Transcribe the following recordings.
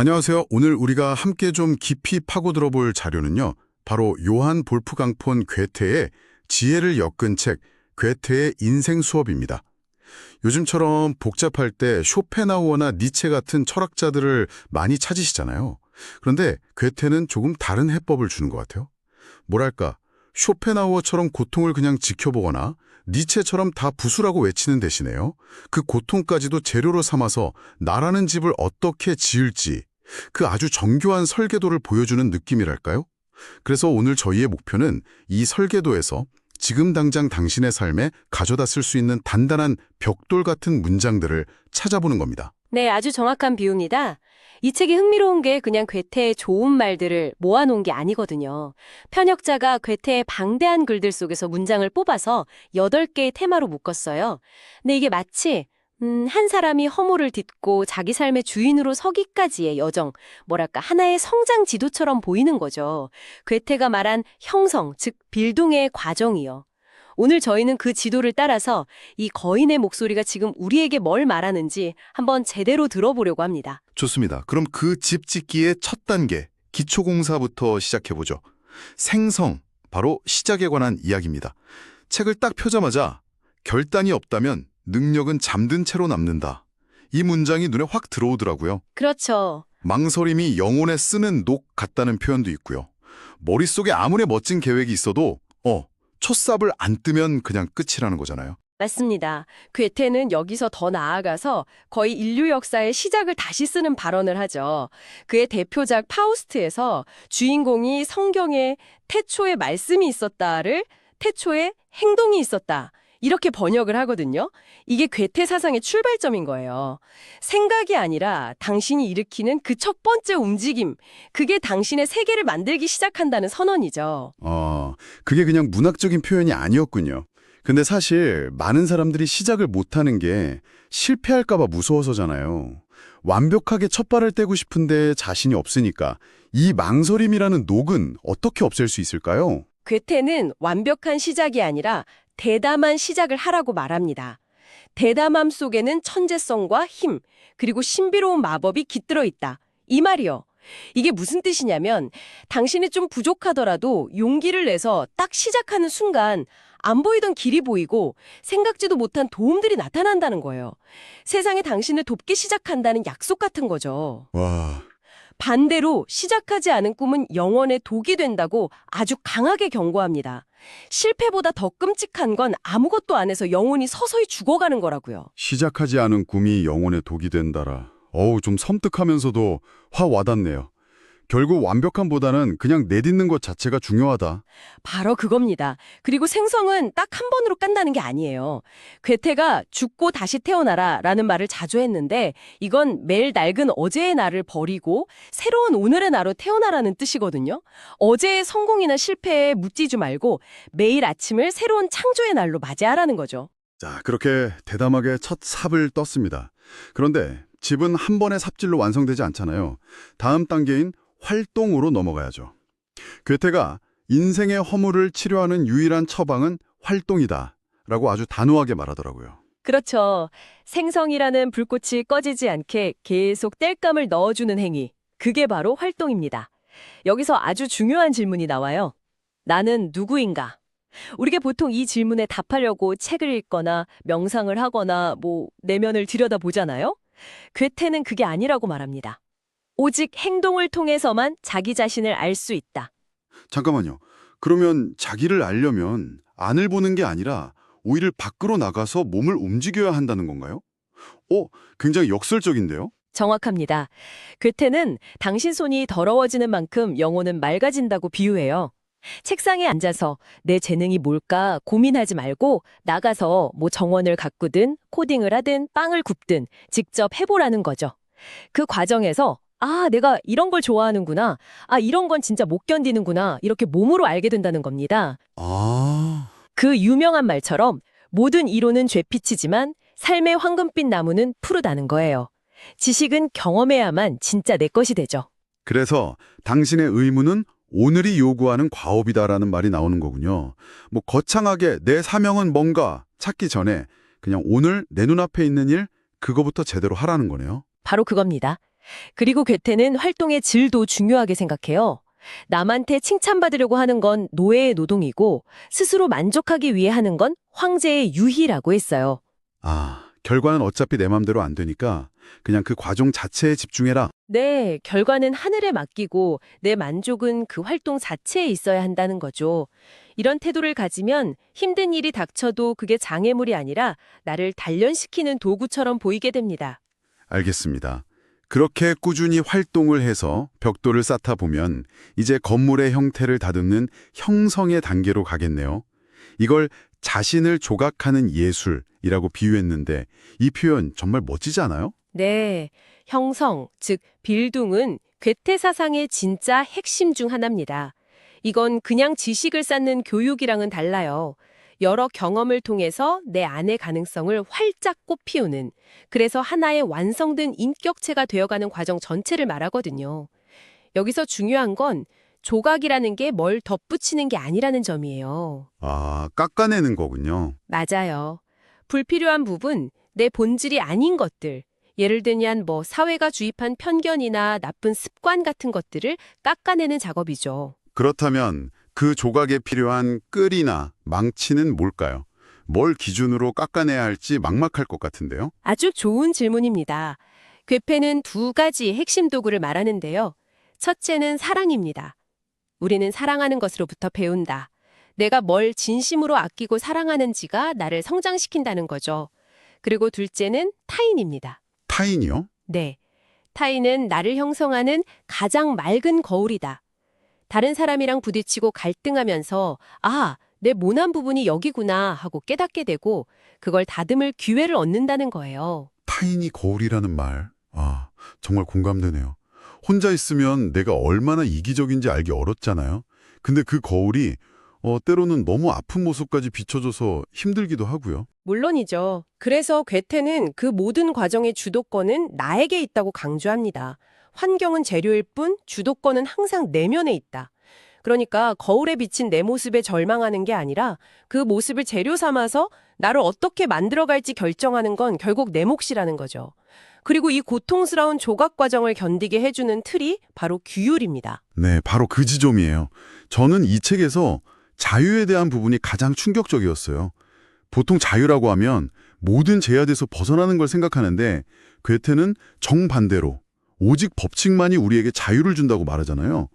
안녕하세요. 오늘 우리가 함께 좀 깊이 파고 들어볼 자료는요. 바로 요한 볼프강폰 괴테의 지혜를 엮은 책, 괴테의 인생 수업입니다. 요즘처럼 복잡할 때 쇼펜하우어나 니체 같은 철학자들을 많이 찾으시잖아요. 그런데 괴테는 조금 다른 해법을 주는 것 같아요. 뭐랄까, 쇼펜하우어처럼 고통을 그냥 지켜보거나 니체처럼 다 부수라고 외치는 대신에요. 그 고통까지도 재료로 삼아서 나라는 집을 어떻게 지을지 그 아주 정교한 설계도를 보여주는 느낌이랄까요? 그래서 오늘 저희의 목표는 이 설계도에서 지금 당장 당신의 삶에 가져다 쓸 수 있는 단단한 벽돌 같은 문장들을 찾아보는 겁니다. 네, 아주 정확한 비유입니다. 이 책이 흥미로운 게 그냥 괴테의 좋은 말들을 모아놓은 게 아니거든요. 편역자가 괴테의 방대한 글들 속에서 문장을 뽑아서 8개의 테마로 묶었어요. 근데 이게 마치 한 사람이 허물을 딛고 자기 삶의 주인으로 서기까지의 여정, 뭐랄까 하나의 성장 지도처럼 보이는 거죠. 괴테가 말한 형성, 즉 빌동의 과정이요. 오늘 저희는 그 지도를 따라서 이 거인의 목소리가 지금 우리에게 뭘 말하는지 한번 제대로 들어보려고 합니다. 좋습니다. 그럼 그 집 짓기의 첫 단계, 기초공사부터 시작해보죠. 생성, 바로 시작에 관한 이야기입니다. 책을 딱 펴자마자 결단이 없다면 능력은 잠든 채로 남는다. 이 문장이 눈에 확 들어오더라고요. 그렇죠. 망설임이 영혼에 쓰는 녹 같다는 표현도 있고요. 머릿속에 아무리 멋진 계획이 있어도 첫삽을 안 뜨면 그냥 끝이라는 거잖아요. 맞습니다. 괴테는 여기서 더 나아가서 거의 인류 역사의 시작을 다시 쓰는 발언을 하죠. 그의 대표작 파우스트에서 주인공이 성경에 태초에 말씀이 있었다를 태초에 행동이 있었다. 이렇게 번역을 하거든요. 이게 괴테 사상의 출발점인 거예요. 생각이 아니라 당신이 일으키는 그 첫 번째 움직임, 그게 당신의 세계를 만들기 시작한다는 선언이죠. 그게 그냥 문학적인 표현이 아니었군요. 근데 사실 많은 사람들이 시작을 못하는 게 실패할까 봐 무서워서잖아요. 완벽하게 첫 발을 떼고 싶은데 자신이 없으니까 이 망설임이라는 녹은 어떻게 없앨 수 있을까요? 괴테는 완벽한 시작이 아니라 대담한 시작을 하라고 말합니다. 대담함 속에는 천재성과 힘, 그리고 신비로운 마법이 깃들어 있다. 이 말이요. 이게 무슨 뜻이냐면 당신이 좀 부족하더라도 용기를 내서 딱 시작하는 순간 안 보이던 길이 보이고 생각지도 못한 도움들이 나타난다는 거예요. 세상에 당신을 돕기 시작한다는 약속 같은 거죠. 와, 반대로 시작하지 않은 꿈은 영원의 독이 된다고 아주 강하게 경고합니다. 실패보다 더 끔찍한 건 아무것도 안 해서 영혼이 서서히 죽어가는 거라고요. 시작하지 않은 꿈이 영혼의 독이 된다라. 좀 섬뜩하면서도 확 와닿네요. 결국 완벽함보다는 그냥 내딛는 것 자체가 중요하다. 바로 그겁니다. 그리고 생성은 딱 한 번으로 깐다는 게 아니에요. 괴테가 죽고 다시 태어나라 라는 말을 자주 했는데 이건 매일 낡은 어제의 나를 버리고 새로운 오늘의 나로 태어나라는 뜻이거든요. 어제의 성공이나 실패에 묻지지 말고 매일 아침을 새로운 창조의 날로 맞이하라는 거죠. 자, 그렇게 대담하게 첫 삽을 떴습니다. 그런데 집은 한 번의 삽질로 완성되지 않잖아요. 다음 단계인 활동으로 넘어가야죠. 괴테가 인생의 허물을 치료하는 유일한 처방은 활동이다 라고 아주 단호하게 말하더라고요. 그렇죠. 생성이라는 불꽃이 꺼지지 않게 계속 땔감을 넣어주는 행위. 그게 바로 활동입니다. 여기서 아주 중요한 질문이 나와요. 나는 누구인가? 우리가 보통 이 질문에 답하려고 책을 읽거나 명상을 하거나 내면을 들여다보잖아요. 괴테는 그게 아니라고 말합니다. 오직 행동을 통해서만 자기 자신을 알 수 있다. 잠깐만요. 그러면 자기를 알려면 안을 보는 게 아니라 오히려 밖으로 나가서 몸을 움직여야 한다는 건가요? 굉장히 역설적인데요? 정확합니다. 괴테는 당신 손이 더러워지는 만큼 영혼은 맑아진다고 비유해요. 책상에 앉아서 내 재능이 뭘까 고민하지 말고 나가서 정원을 가꾸든 코딩을 하든 빵을 굽든 직접 해보라는 거죠. 그 과정에서 내가 이런 걸 좋아하는구나. 이런 건 진짜 못 견디는구나. 이렇게 몸으로 알게 된다는 겁니다. 그 유명한 말처럼 모든 이론은 죄피치지만 삶의 황금빛 나무는 푸르다는 거예요. 지식은 경험해야만 진짜 내 것이 되죠. 그래서 당신의 의무는 오늘이 요구하는 과업이다라는 말이 나오는 거군요. 거창하게 내 사명은 뭔가 찾기 전에 그냥 오늘 내 눈앞에 있는 일, 그거부터 제대로 하라는 거네요. 바로 그겁니다. 그리고 괴테는 활동의 질도 중요하게 생각해요. 남한테 칭찬받으려고 하는 건 노예의 노동이고 스스로 만족하기 위해 하는 건 황제의 유희라고 했어요. 결과는 어차피 내 맘대로 안 되니까 그냥 그 과정 자체에 집중해라. 네, 결과는 하늘에 맡기고 내 만족은 그 활동 자체에 있어야 한다는 거죠. 이런 태도를 가지면 힘든 일이 닥쳐도 그게 장애물이 아니라 나를 단련시키는 도구처럼 보이게 됩니다. 알겠습니다. 그렇게 꾸준히 활동을 해서 벽돌을 쌓다 보면 이제 건물의 형태를 다듬는 형성의 단계로 가겠네요. 이걸 자신을 조각하는 예술이라고 비유했는데 이 표현 정말 멋지지 않아요? 네, 형성, 즉 빌둥은 괴테 사상의 진짜 핵심 중 하나입니다. 이건 그냥 지식을 쌓는 교육이랑은 달라요. 여러 경험을 통해서 내 안의 가능성을 활짝 꽃피우는, 그래서 하나의 완성된 인격체가 되어가는 과정 전체를 말하거든요. 여기서 중요한 건 조각이라는 게 뭘 덧붙이는 게 아니라는 점이에요. 깎아내는 거군요. 맞아요. 불필요한 부분, 내 본질이 아닌 것들, 예를 들면 사회가 주입한 편견이나 나쁜 습관 같은 것들을 깎아내는 작업이죠. 그렇다면 그 조각에 필요한 끌이나 망치는 뭘까요? 뭘 기준으로 깎아내야 할지 막막할 것 같은데요. 아주 좋은 질문입니다. 괴페는 두 가지 핵심 도구를 말하는데요. 첫째는 사랑입니다. 우리는 사랑하는 것으로부터 배운다. 내가 뭘 진심으로 아끼고 사랑하는지가 나를 성장시킨다는 거죠. 그리고 둘째는 타인입니다. 타인이요? 네. 타인은 나를 형성하는 가장 맑은 거울이다. 다른 사람이랑 부딪히고 갈등하면서 내 모난 부분이 여기구나 하고 깨닫게 되고 그걸 다듬을 기회를 얻는다는 거예요. 타인이 거울이라는 말. 정말 공감되네요. 혼자 있으면 내가 얼마나 이기적인지 알기 어렵잖아요. 근데 그 거울이 때로는 너무 아픈 모습까지 비춰줘서 힘들기도 하고요. 물론이죠. 그래서 괴테는 그 모든 과정의 주도권은 나에게 있다고 강조합니다. 환경은 재료일 뿐 주도권은 항상 내면에 있다. 그러니까 거울에 비친 내 모습에 절망하는 게 아니라 그 모습을 재료 삼아서 나를 어떻게 만들어갈지 결정하는 건 결국 내 몫이라는 거죠. 그리고 이 고통스러운 조각 과정을 견디게 해주는 틀이 바로 규율입니다. 네, 바로 그 지점이에요. 저는 이 책에서 자유에 대한 부분이 가장 충격적이었어요. 보통 자유라고 하면 모든 제약에서 벗어나는 걸 생각하는데 괴테는 정반대로 오직 법칙만이 우리에게 자유를 준다고 말하잖아요.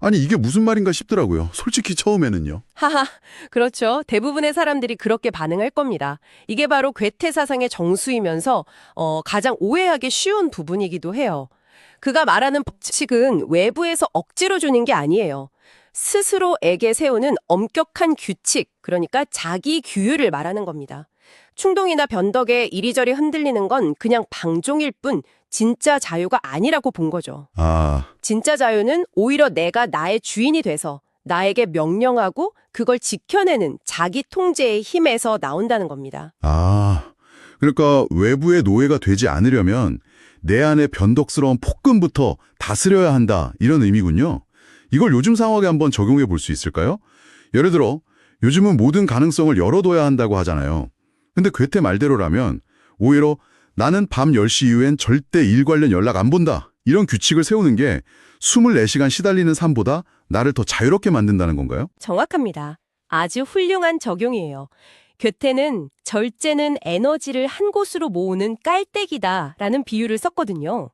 아니 이게 무슨 말인가 싶더라고요. 솔직히 처음에는요. 하하, 그렇죠. 대부분의 사람들이 그렇게 반응할 겁니다. 이게 바로 괴테 사상의 정수이면서 가장 오해하기 쉬운 부분이기도 해요. 그가 말하는 법칙은 외부에서 억지로 주는 게 아니에요. 스스로에게 세우는 엄격한 규칙, 그러니까 자기 규율을 말하는 겁니다. 충동이나 변덕에 이리저리 흔들리는 건 그냥 방종일 뿐 진짜 자유가 아니라고 본 거죠. 진짜 자유는 오히려 내가 나의 주인이 돼서 나에게 명령하고 그걸 지켜내는 자기 통제의 힘에서 나온다는 겁니다. 그러니까 외부의 노예가 되지 않으려면 내 안의 변덕스러운 폭군부터 다스려야 한다 이런 의미군요. 이걸 요즘 상황에 한번 적용해 볼 수 있을까요? 예를 들어 요즘은 모든 가능성을 열어둬야 한다고 하잖아요. 근데 괴테 말대로라면 오히려 나는 밤 10시 이후엔 절대 일 관련 연락 안 본다. 이런 규칙을 세우는 게 24시간 시달리는 삶보다 나를 더 자유롭게 만든다는 건가요? 정확합니다. 아주 훌륭한 적용이에요. 괴테는 절제는 에너지를 한 곳으로 모으는 깔때기다라는 비유를 썼거든요.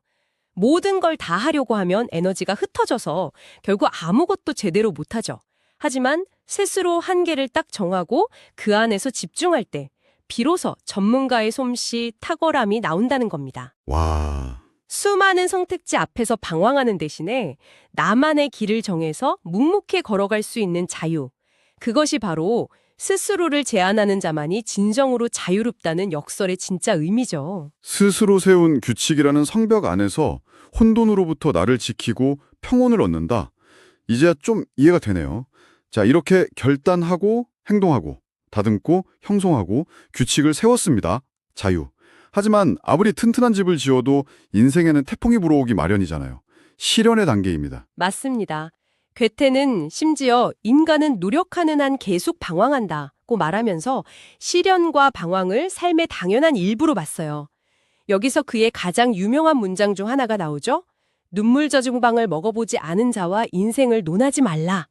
모든 걸 다 하려고 하면 에너지가 흩어져서 결국 아무것도 제대로 못하죠. 하지만 스스로 한계를 딱 정하고 그 안에서 집중할 때 비로소 전문가의 솜씨, 탁월함이 나온다는 겁니다. 와, 수많은 선택지 앞에서 방황하는 대신에 나만의 길을 정해서 묵묵히 걸어갈 수 있는 자유. 그것이 바로 스스로를 제한하는 자만이 진정으로 자유롭다는 역설의 진짜 의미죠. 스스로 세운 규칙이라는 성벽 안에서 혼돈으로부터 나를 지키고 평온을 얻는다. 이제야 좀 이해가 되네요. 자, 이렇게 결단하고 행동하고 다듬고 형성하고 규칙을 세웠습니다. 자유. 하지만 아무리 튼튼한 집을 지어도 인생에는 태풍이 불어오기 마련이잖아요. 실현의 단계입니다. 맞습니다. 괴테는 심지어 인간은 노력하는 한 계속 방황한다고 말하면서 실현과 방황을 삶의 당연한 일부로 봤어요. 여기서 그의 가장 유명한 문장 중 하나가 나오죠. 눈물 젖은 빵을 먹어보지 않은 자와 인생을 논하지 말라.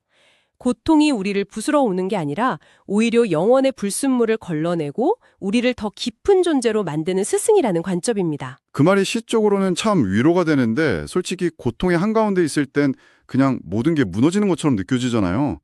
고통이 우리를 부수러 오는 게 아니라 오히려 영혼의 불순물을 걸러내고 우리를 더 깊은 존재로 만드는 스승이라는 관점입니다. 그 말이 시적으로는 참 위로가 되는데 솔직히 고통의 한가운데 있을 땐 그냥 모든 게 무너지는 것처럼 느껴지잖아요.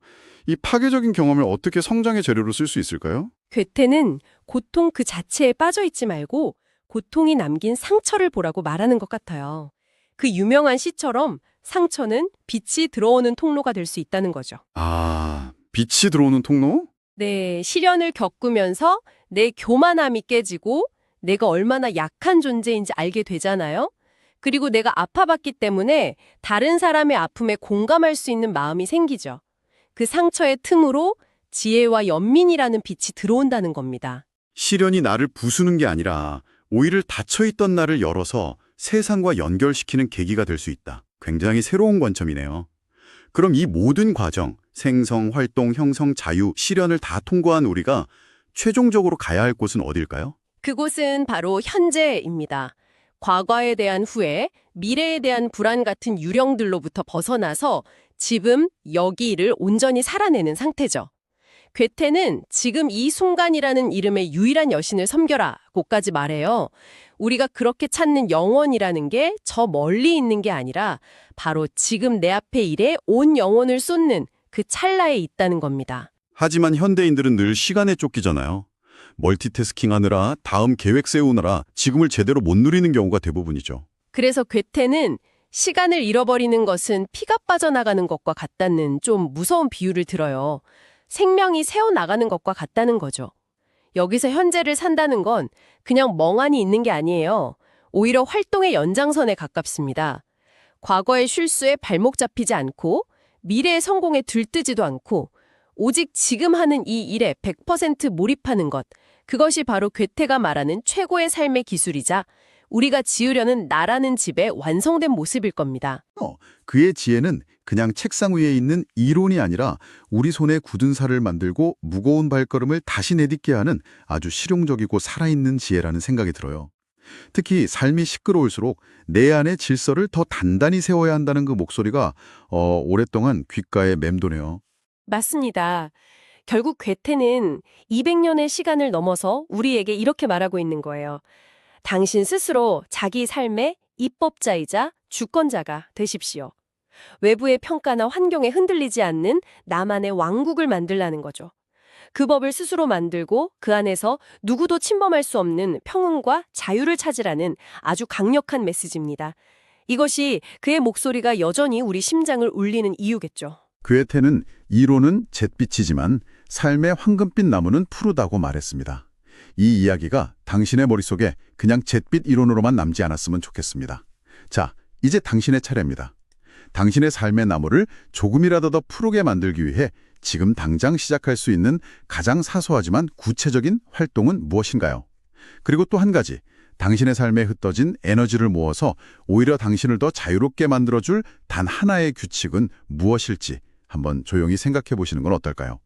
이 파괴적인 경험을 어떻게 성장의 재료로 쓸 수 있을까요? 괴테는 고통 그 자체에 빠져 있지 말고 고통이 남긴 상처를 보라고 말하는 것 같아요. 그 유명한 시처럼 상처는 빛이 들어오는 통로가 될 수 있다는 거죠. 아, 빛이 들어오는 통로? 네, 시련을 겪으면서 내 교만함이 깨지고 내가 얼마나 약한 존재인지 알게 되잖아요. 그리고 내가 아파봤기 때문에 다른 사람의 아픔에 공감할 수 있는 마음이 생기죠. 그 상처의 틈으로 지혜와 연민이라는 빛이 들어온다는 겁니다. 시련이 나를 부수는 게 아니라 오히려 닫혀있던 나를 열어서 세상과 연결시키는 계기가 될 수 있다. 굉장히 새로운 관점이네요. 그럼 이 모든 과정, 생성, 활동, 형성, 자유, 시련을 다 통과한 우리가 최종적으로 가야 할 곳은 어딜까요? 그곳은 바로 현재입니다. 과거에 대한 후회, 미래에 대한 불안 같은 유령들로부터 벗어나서 지금 여기를 온전히 살아내는 상태죠. 괴테는 지금 이 순간이라는 이름의 유일한 여신을 섬겨라고까지 말해요. 우리가 그렇게 찾는 영원이라는 게 저 멀리 있는 게 아니라 바로 지금 내 앞에 일에 온 영혼을 쏟는 그 찰나에 있다는 겁니다. 하지만 현대인들은 늘 시간에 쫓기잖아요. 멀티태스킹하느라 다음 계획 세우느라 지금을 제대로 못 누리는 경우가 대부분이죠. 그래서 괴테는 시간을 잃어버리는 것은 피가 빠져나가는 것과 같다는 좀 무서운 비유를 들어요. 생명이 새어나가는 것과 같다는 거죠. 여기서 현재를 산다는 건 그냥 멍하니 있는 게 아니에요. 오히려 활동의 연장선에 가깝습니다. 과거의 실수에 발목 잡히지 않고 미래의 성공에 들뜨지도 않고 오직 지금 하는 이 일에 100% 몰입하는 것. 그것이 바로 괴테가 말하는 최고의 삶의 기술이자 우리가 지으려는 나라는 집의 완성된 모습일 겁니다. 그의 지혜는 그냥 책상 위에 있는 이론이 아니라 우리 손에 굳은 살을 만들고 무거운 발걸음을 다시 내딛게 하는 아주 실용적이고 살아있는 지혜라는 생각이 들어요. 특히 삶이 시끄러울수록 내 안의 질서를 더 단단히 세워야 한다는 그 목소리가 오랫동안 귓가에 맴도네요. 맞습니다. 결국 괴테는 200년의 시간을 넘어서 우리에게 이렇게 말하고 있는 거예요. 당신 스스로 자기 삶의 입법자이자 주권자가 되십시오. 외부의 평가나 환경에 흔들리지 않는 나만의 왕국을 만들라는 거죠. 그 법을 스스로 만들고 그 안에서 누구도 침범할 수 없는 평온과 자유를 찾으라는 아주 강력한 메시지입니다. 이것이 그의 목소리가 여전히 우리 심장을 울리는 이유겠죠. 괴테는 이론은 잿빛이지만 삶의 황금빛 나무는 푸르다고 말했습니다. 이 이야기가 당신의 머릿속에 그냥 잿빛 이론으로만 남지 않았으면 좋겠습니다. 자, 이제 당신의 차례입니다. 당신의 삶의 나무를 조금이라도 더 푸르게 만들기 위해 지금 당장 시작할 수 있는 가장 사소하지만 구체적인 활동은 무엇인가요? 그리고 또 한 가지, 당신의 삶에 흩어진 에너지를 모아서 오히려 당신을 더 자유롭게 만들어줄 단 하나의 규칙은 무엇일지 한번 조용히 생각해 보시는 건 어떨까요?